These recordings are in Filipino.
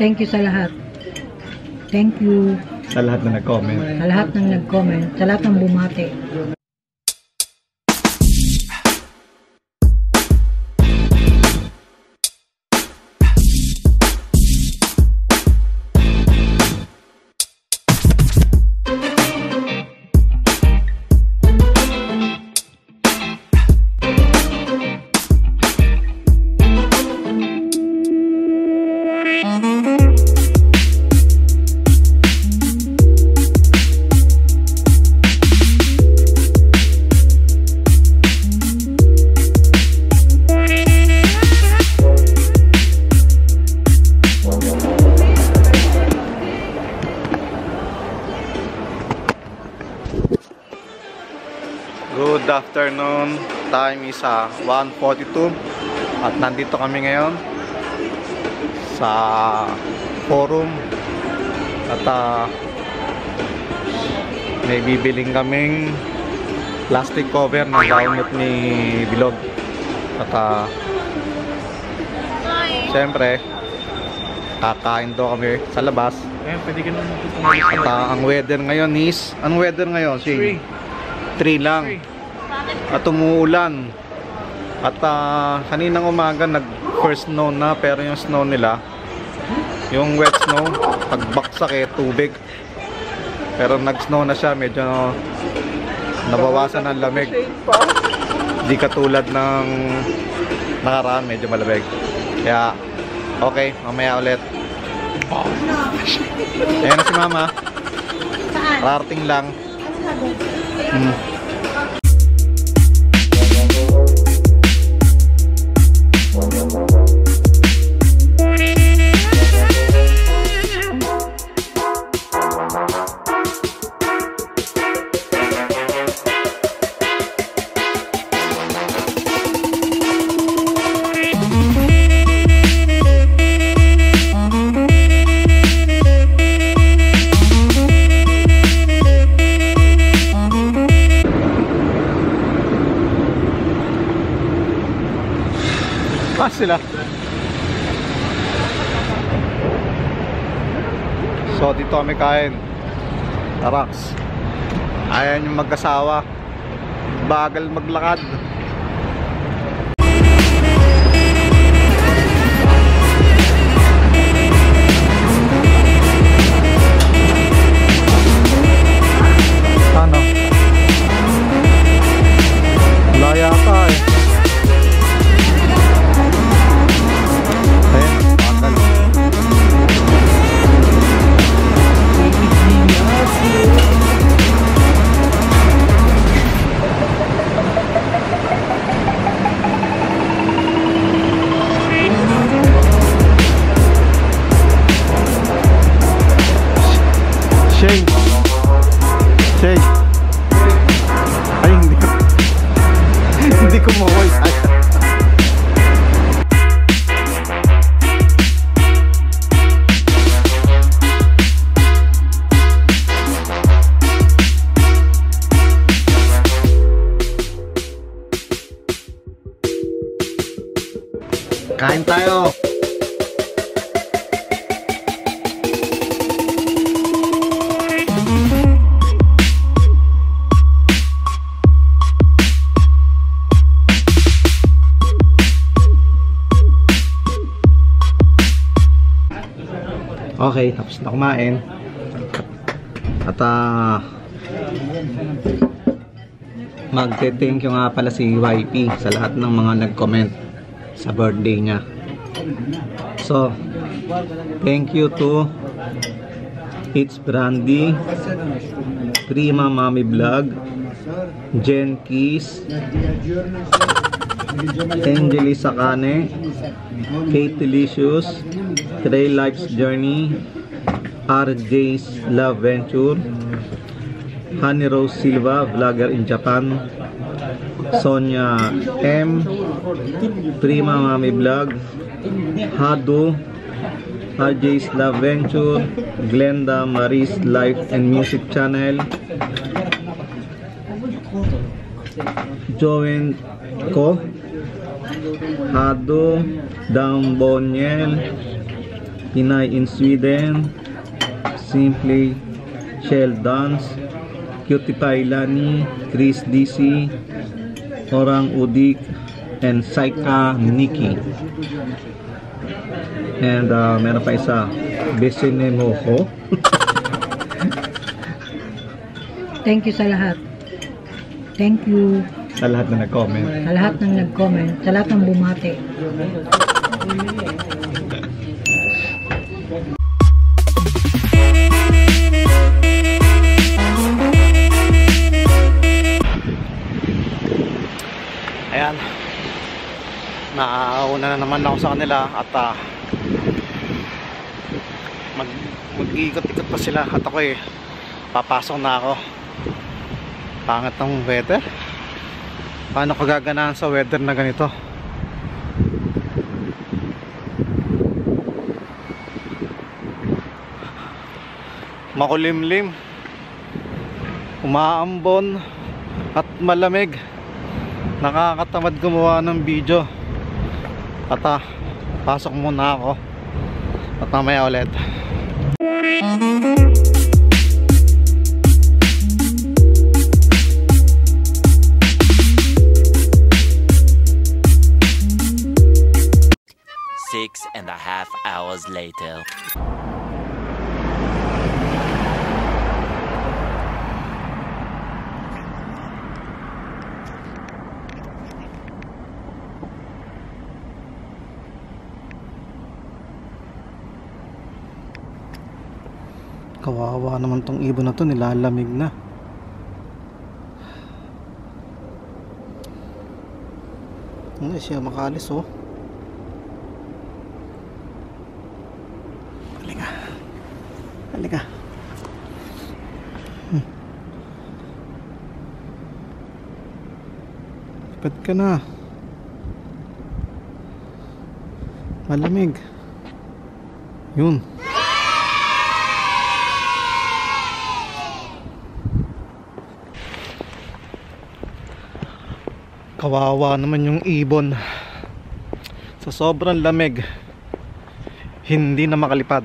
thank you sa lahat. Thank you. Sa lahat na nag-comment. Sa lahat ng nag-comment. Sa lahat ng bumati. Good afternoon. Time is 1:42 at nandito kami ngayon sa forum at may bibiling kaming plastic cover na download ni Bilog at siyempre kakain daw kami sa labas. Pwede ka naman magpupunta. At ang weather ngayon is, anong weather ngayon? 3 lang. At umuulan. At kaninang umaga nag first snow na, pero yung snow nila, yung wet snow, pagbaksak tubig. Pero nag snow na siya, medyo nabawasan ng lamig. Di katulad ng nakaraan, medyo malamig. Kaya okay, mamaya ulit. Ayan na si Mama. Rarating lang. Sila. So dito kami kain. Taraks. Ayan yung mag-asawa. Bagal maglakad. Ano? Laya ka eh. Shake. Ay, hindi ko ma-voice. Kain tayo. Okay, tapos na kumain. At magte-thank you nga pala si YP sa lahat ng mga nag-comment sa birthday niya. So, thank you to It's Brandy, Prima Mami Vlog, Jen Keys, Angeli Sakane, Kate Delicious, Trey Life's Journey, RJ's Love Venture, Honey Rose Silva, vlogger in Japan, Sonia M, Prima Mami Vlog, Hado, RJ's Love Venture, Glenda Marie's Life and Music Channel, Joen Ko, Hado, Damboniel, Pinay in Sweden, Simply, Shell Dance, Cutie Tailani, Chris DC, Orang Udik, and Saika Nikki. And meron pa isa, Besene Moho. Thank you sa lahat. Thank you Sa lahat na nag-comment. sa lahat ng nag-comment, sa lahat ng bumati. Ayan, nauna na naman ako sa kanila at mag-iikot-ikot pa sila at ako papasok na ako. Pangat ng weather. Paano ko gaganahan sa weather na ganito? Makulimlim, umaambon at malamig. Nakakatamad gumawa ng video. At pasok muna ako. At mamaya ulit. Six and a half hours later. Kawawa naman tong ibon na to, nilalamig na. Hindi siya makalis oh. Halika. Halika. Lipad ka na. Malamig. Yun. Kawawa naman yung ibon. Sa sobrang lamig, hindi na makalipad.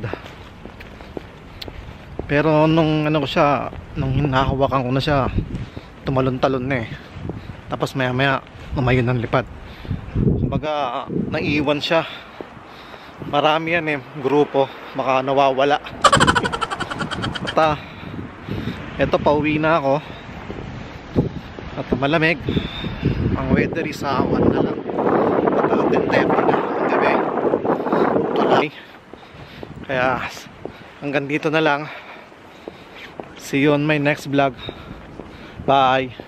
Pero nung ano ko siya, nung hinahawakan ko na siya, tumalon-talon na Tapos maya maya umayon ng lipad. Kumbaga naiwan siya. Marami yan grupo, baka nawawala. At eto, pauwi na ako. At malamig. Ang weather is awan na lang. At 10:30 na ang gabi. Tulay. Kaya hanggang dito na lang. See you on my next vlog. Bye.